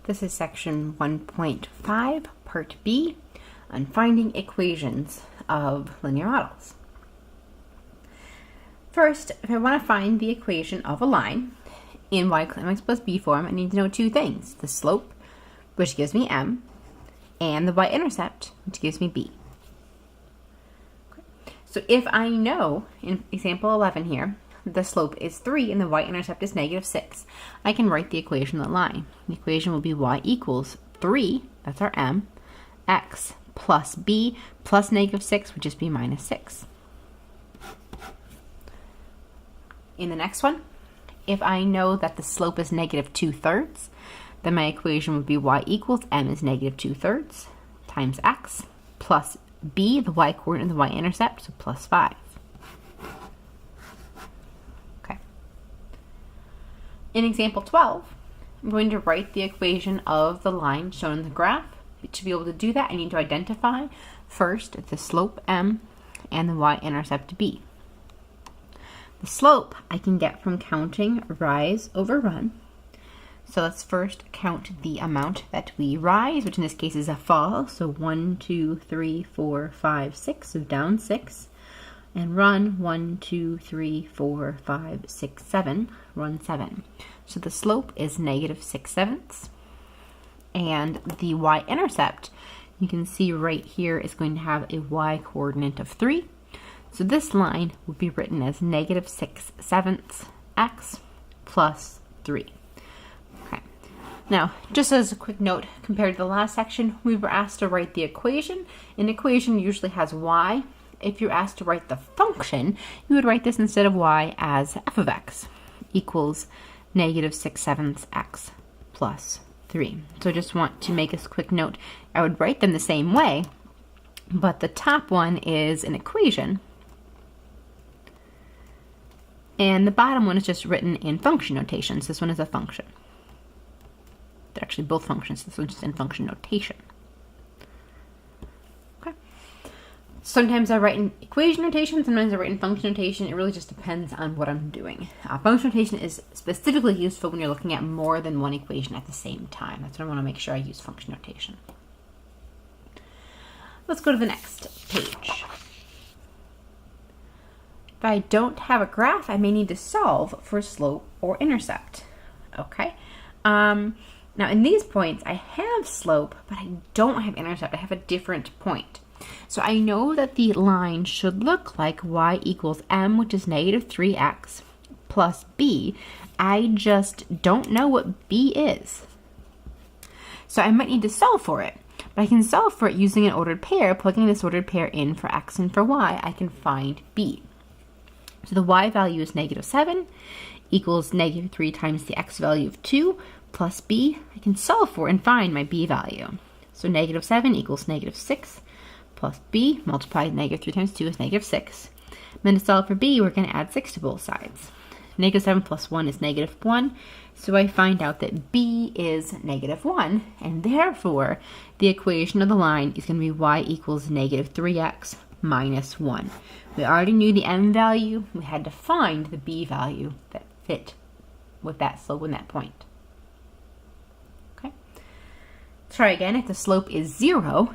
This is section 1.5, part B, on finding equations of linear models. First, if I want to find the equation of a line in y equals mx plus b form, I need to know two things: the slope, which gives me m, and the y-intercept, which gives me b. Okay. So if I know, in example 11 here, the slope is 3 and the y-intercept is -6, I can write the equation of the line. The equation will be y equals 3, that's our m, x plus b plus -6 would just be -6. In the next one, if I know that the slope is -2/3, then my equation would be y equals m is -2/3 times x plus b, the y-coordinate and the y-intercept, so plus 5. Okay. In example 12, I'm going to write the equation of the line shown in the graph. To be able to do that, I need to identify first the slope m and the y-intercept b. The slope I can get from counting rise over run. So let's first count the amount that we rise, which in this case is a fall. So 1, 2, 3, 4, 5, 6, so down 6. And run 1, 2, 3, 4, 5, 6, 7, run 7. So the slope is -6/7. And the y-intercept, you can see right here, is going to have a y-coordinate of 3. So this line would be written as -6/7 x plus 3. Okay. Now, just as a quick note, compared to the last section, we were asked to write the equation. An equation usually has y. If you're asked to write the function, you would write this instead of y as f of x equals -6/7 x plus 3. So I just want to make a quick note. I would write them the same way, but the top one is an equation, and the bottom one is just written in function notation. So this one is a function. They're actually both functions. This one's just in function notation. Okay. Sometimes I write in equation notation, sometimes I write in function notation. It really just depends on what I'm doing. Function notation is specifically useful when you're looking at more than one equation at the same time. That's what I want to make sure I use function notation. Let's go to the next page. If I don't have a graph, I may need to solve for slope or intercept. Okay. Now in these points, I have slope, but I don't have intercept. I have a different point. So I know that the line should look like y equals m, which is -3x, plus b. I just don't know what b is. So I might need to solve for it. But I can solve for it using an ordered pair. Plugging this ordered pair in for x and for y, I can find b. So the y value is -7 equals -3 times the x value of 2 plus b. I can solve for and find my b value. So -7 equals -6 plus b multiplied -3 times 2 is -6. And then to solve for b, we're going to add 6 to both sides. -7 plus 1 is -1. So I find out that b is -1, and therefore the equation of the line is going to be y equals -3x minus 1. We already knew the m value. We had to find the b value that fit with that slope and that point. Okay. Try again. If the slope is 0,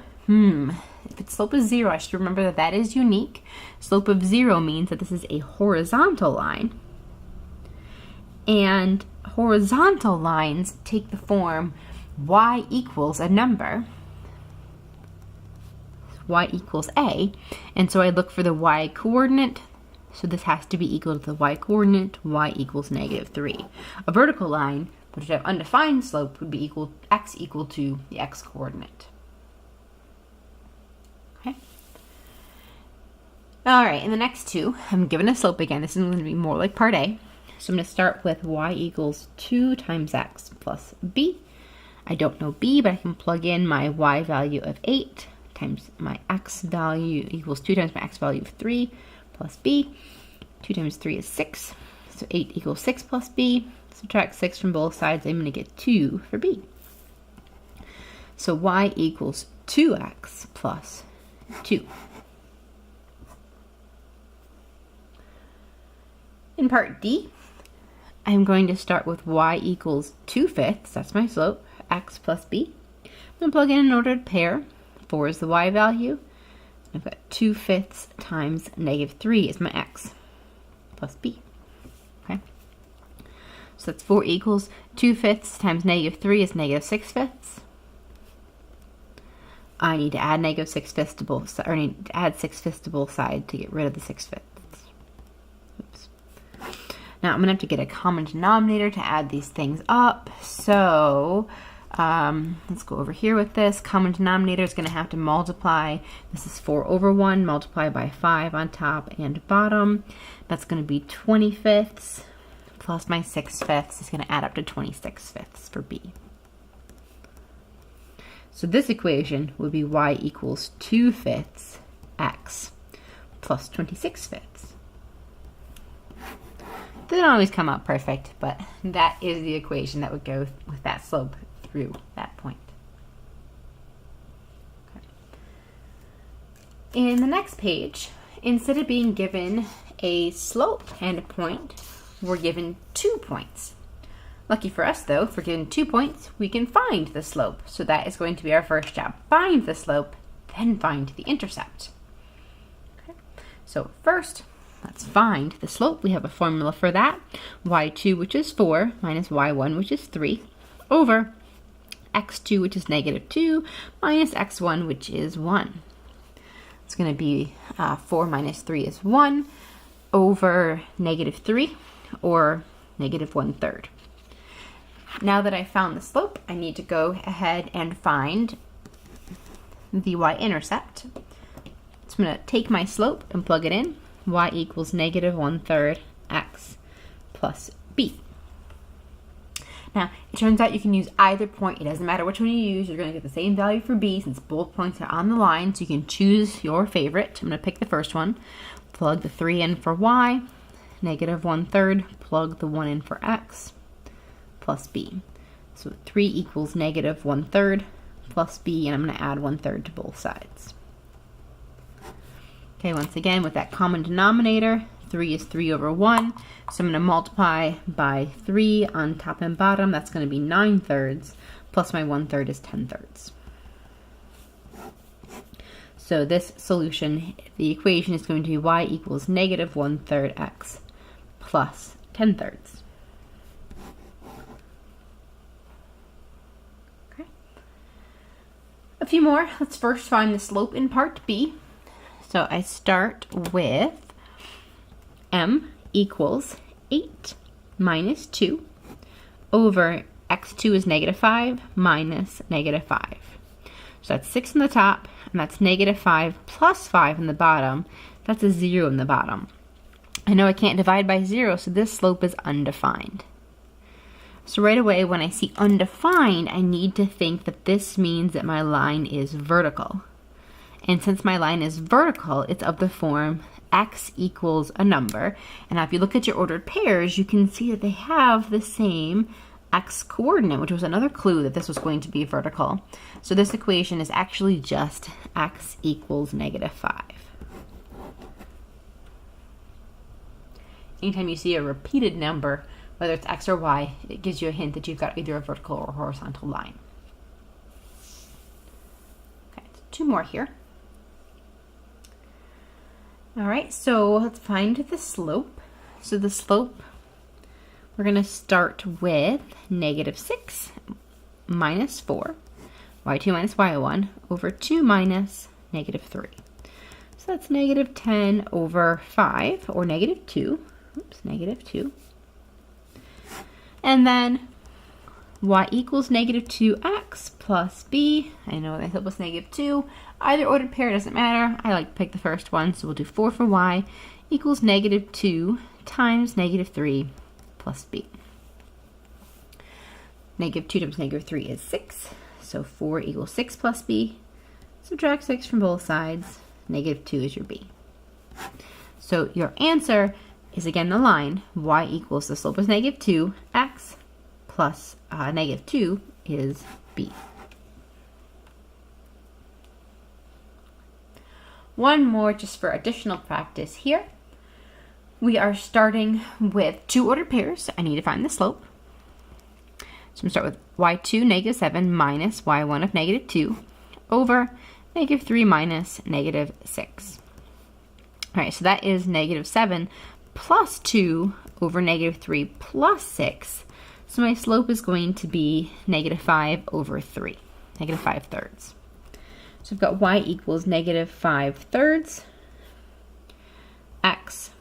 if its slope is 0, I should remember that that is unique. Slope of 0 means that this is a horizontal line. And horizontal lines take the form y equals a number. Y equals a, and so I look for the y coordinate, so this has to be equal to the y coordinate, y equals -3. A vertical line, which would have undefined slope, would be x equal to the x coordinate. Okay. All right, in the next two, I'm given a slope again. This is going to be more like part A. So I'm going to start with y equals 2 times x plus b. I don't know b, but I can plug in my y value of 8 times my x value equals 2 times my x value of 3 plus b. 2 times 3 is 6. So 8 equals 6 plus b. Subtract 6 from both sides. I'm going to get 2 for b. So y equals 2x plus 2. In part D, I'm going to start with y equals 2/5, that's my slope, x plus b. I'm going to plug in an ordered pair. 4 is the y value. I've got 2/5 times negative 3 is my x plus b. Okay. So that's 4 equals 2/5 times negative 3 is negative 6/5. I need to add negative 6/5 to both sides, or I need to add 6/5 to both sides to get rid of the 6/5. Oops. Now I'm going to have to get a common denominator to add these things up. So let's go over here with this. Common denominator is going to have to multiply. This is 4 over 1, multiply by 5 on top and bottom. That's going to be 20/5 plus my 6/5 is going to add up to 26/5 for b. So this equation would be y equals 2/5 x plus 26/5. Doesn't always come out perfect, but that is the equation that would go with that slope through that point. Okay. In the next page, instead of being given a slope and a point, we're given 2 points. Lucky for us, though, if we're given 2 points, we can find the slope. So that is going to be our first job. Find the slope, then find the intercept. Okay. So first, let's find the slope. We have a formula for that. y2, which is 4, minus y1, which is 3, over x2, which is negative 2, minus x1, which is 1. It's going to be 4 minus 3 is 1, over negative 3, or negative 1/3. Now that I found the slope, I need to go ahead and find the y-intercept. So I'm going to take my slope and plug it in. Y equals negative 1/3 x plus b. Now, it turns out you can use either point. It doesn't matter which one you use. You're going to get the same value for b since both points are on the line. So you can choose your favorite. I'm going to pick the first one. Plug the 3 in for y. Negative 1/3. Plug the 1 in for x. Plus b. So 3 equals negative 1/3 plus b, and I'm going to add 1/3 to both sides. Okay, once again, with that common denominator, 3 is 3 over 1. So I'm going to multiply by 3 on top and bottom. That's going to be 9/3, plus my 1/3 is 10/3. So this solution, the equation is going to be y equals negative 1/3 x plus 10/3. A few more. Let's first find the slope in part B. So I start with m equals 8 minus 2 over x2 is negative 5 minus negative 5. So that's 6 on the top, and that's negative 5 plus 5 in the bottom. That's a 0 in the bottom. I know I can't divide by 0, so this slope is undefined. So right away, when I see undefined, I need to think that this means that my line is vertical. And since my line is vertical, it's of the form x equals a number. And now if you look at your ordered pairs, you can see that they have the same x coordinate, which was another clue that this was going to be vertical. So this equation is actually just x equals negative 5. Anytime you see a repeated number, whether it's x or y, it gives you a hint that you've got either a vertical or horizontal line. Okay, so 2 more here. All right, so let's find the slope. So the slope, we're going to start with negative 6 minus 4, y2 minus y1, over 2 minus negative 3. So that's negative 10 over 5, or negative 2. Oops, negative 2. And then y equals negative 2x plus b. I know that was negative 2. Either ordered pair doesn't matter. I like to pick the first one, so we'll do 4 for y equals negative 2 times negative 3 plus b. Negative 2 times negative 3 is 6. So 4 equals 6 plus b. Subtract 6 from both sides. Negative 2 is your b. So your answer is again the line. Y equals, the slope is negative 2. X plus negative 2 is b. One more just for additional practice here. We are starting with 2 ordered pairs. I need to find the slope. So I'm going to start with y2 negative 7 minus y1 of negative 2 over negative 3 minus negative 6. All right, so that is negative 7 plus 2 over negative 3 plus 6. So my slope is going to be negative 5 over 3, negative 5 thirds. So I've got y equals negative 5 thirds x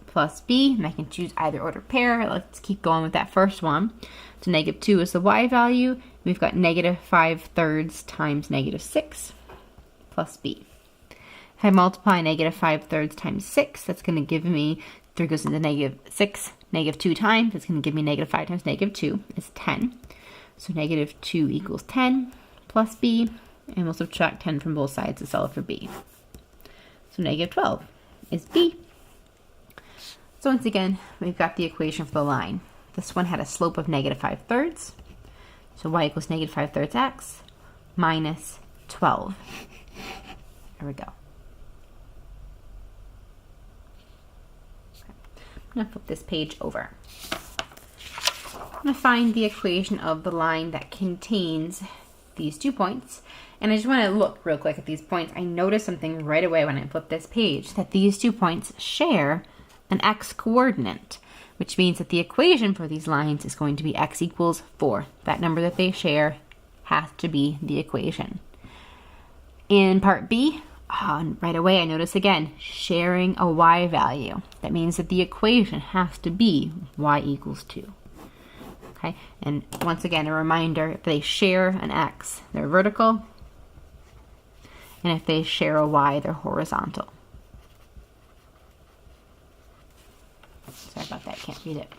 plus b, and I can choose either ordered pair. Let's keep going with that first one. So negative 2 is the y value. We've got negative 5 thirds times negative 6 plus b. If I multiply negative 5 thirds times 6, that's going to give me, 3 goes into negative 6, negative 2 times, it's going to give me negative 5 times negative 2 is 10. So negative 2 equals 10 plus b, and we'll subtract 10 from both sides to solve for b. So negative 12 is b. So once again, we've got the equation for the line. This one had a slope of negative 5 thirds. So y equals negative 5 thirds x minus 12. There we go. I'm going to flip this page over. I'm going to find the equation of the line that contains these 2 points. And I just want to look real quick at these points. I noticed something right away when I flip this page, that these 2 points share an x coordinate, which means that the equation for these lines is going to be x equals 4. That number that they share has to be the equation. In part B, right away I notice again, sharing a y value. That means that the equation has to be y equals 2. Okay, and once again, a reminder, if they share an x, they're vertical, and if they share a y, they're horizontal. Sorry about that, can't read it.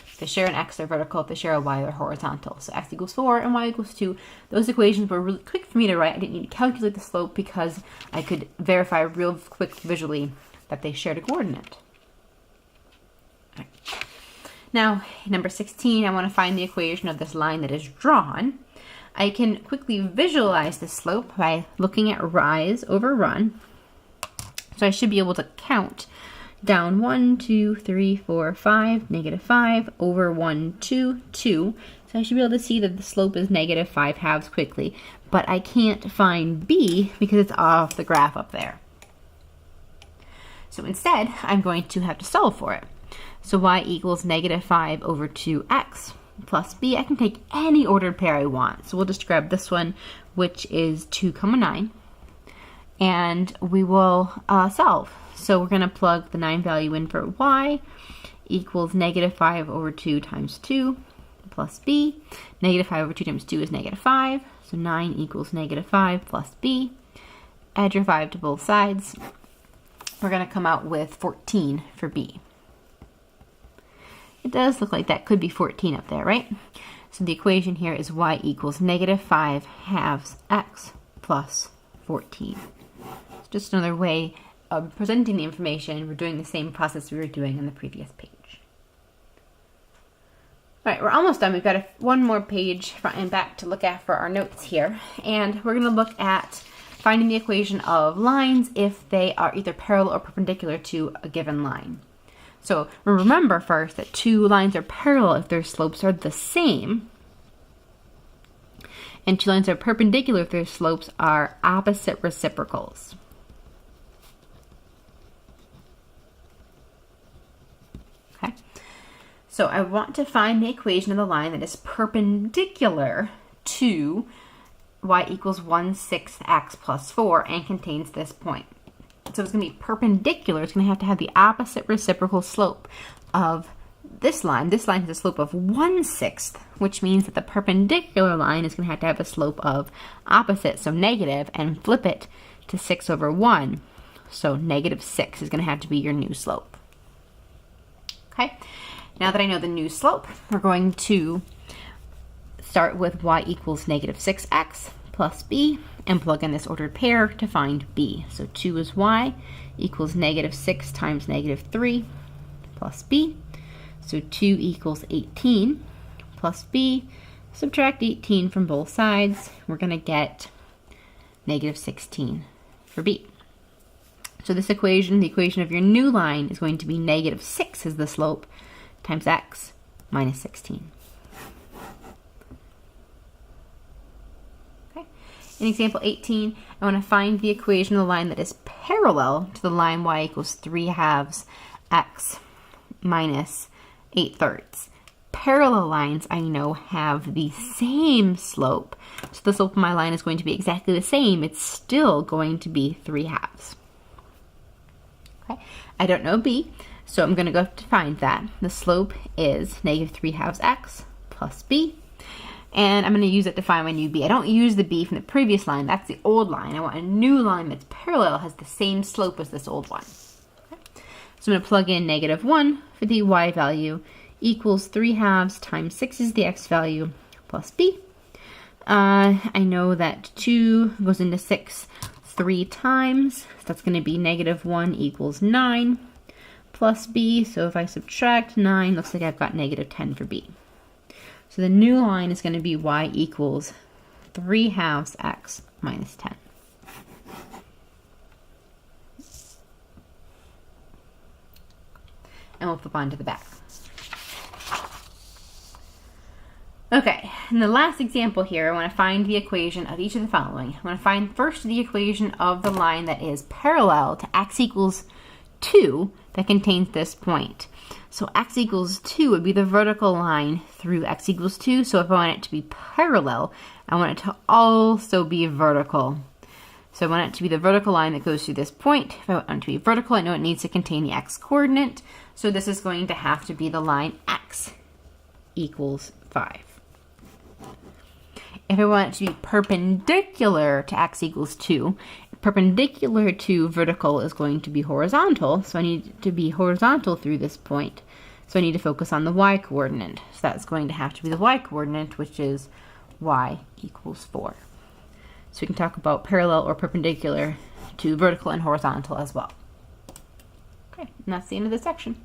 If they share an x, they're vertical. If they share a y, they're horizontal. So x equals 4 and y equals 2. Those equations were really quick for me to write. I didn't need to calculate the slope because I could verify real quick visually that they shared a coordinate. All right. Now, number 16, I want to find the equation of this line that is drawn. I can quickly visualize the slope by looking at rise over run. So I should be able to count down 1, 2, 3, 4, 5, negative 5, over 1, 2, 2. So I should be able to see that the slope is negative 5 halves quickly. But I can't find b because it's off the graph up there. So instead, I'm going to have to solve for it. So y equals negative 5 over 2x plus b. I can take any ordered pair I want. So we'll just grab this one, which is 2, 9. And we will solve. So we're going to plug the 9 value in for y equals negative 5 over 2 times 2 plus b. Negative 5 over 2 times 2 is negative 5. So 9 equals negative 5 plus b. Add your 5 to both sides. We're going to come out with 14 for b. It does look like that could be 14 up there, right? So the equation here is y equals negative 5 halves x plus 14. It's just another way of presenting the information. We're doing the same process we were doing on the previous page. All right, we're almost done. We've got one more page front and back to look at for our notes here. And we're going to look at finding the equation of lines if they are either parallel or perpendicular to a given line. So remember first that 2 lines are parallel if their slopes are the same. And 2 lines are perpendicular if their slopes are opposite reciprocals. Okay. So I want to find the equation of the line that is perpendicular to y equals 1/6 x plus 4 and contains this point. So it's going to be perpendicular. It's going to have the opposite reciprocal slope of this line. This line has a slope of 1/6, which means that the perpendicular line is going to have a slope of opposite, so negative, and flip it to 6 over 1. So negative 6 is going to have to be your new slope. Okay, now that I know the new slope, we're going to start with y equals negative 6x plus b and plug in this ordered pair to find b. So 2 is y equals negative 6 times negative 3 plus b. So 2 equals 18 plus b. Subtract 18 from both sides. We're going to get negative 16 for b. So this equation, the equation of your new line, is going to be negative 6 is the slope times x minus 16. In example 18, I want to find the equation of the line that is parallel to the line y equals 3/2 x minus 8/3. Parallel lines, I know, have the same slope. So the slope of my line is going to be exactly the same. It's still going to be 3/2. Okay, I don't know b, so I'm going to go to find that. The slope is -3/2 x plus b. And I'm going to use it to find my new b. I don't use the b from the previous line. That's the old line. I want a new line that's parallel, has the same slope as this old one. Okay. So I'm going to plug in -1 for the y value equals 3/2 times 6 is the x value plus b. I know that 2 goes into 6 3 times. So that's going to be -1 equals 9 plus b. So if I subtract 9, looks like I've got -10 for b. So the new line is going to be y equals 3/2 x minus 10. And we'll flip on to the back. Okay, in the last example here, I want to find the equation of each of the following. I want to find first the equation of the line that is parallel to x equals 2 that contains this point. So x equals 2 would be the vertical line through x equals 2. So if I want it to be parallel, I want it to also be vertical. So I want it to be the vertical line that goes through this point. If I want it to be vertical, I know it needs to contain the x coordinate. So this is going to have to be the line x equals 5. If I want it to be perpendicular to x equals 2, perpendicular to vertical is going to be horizontal, so I need it to be horizontal through this point. So I need to focus on the y coordinate. So that's going to have to be the y coordinate, which is y equals 4. So we can talk about parallel or perpendicular to vertical and horizontal as well. Okay, and that's the end of this section.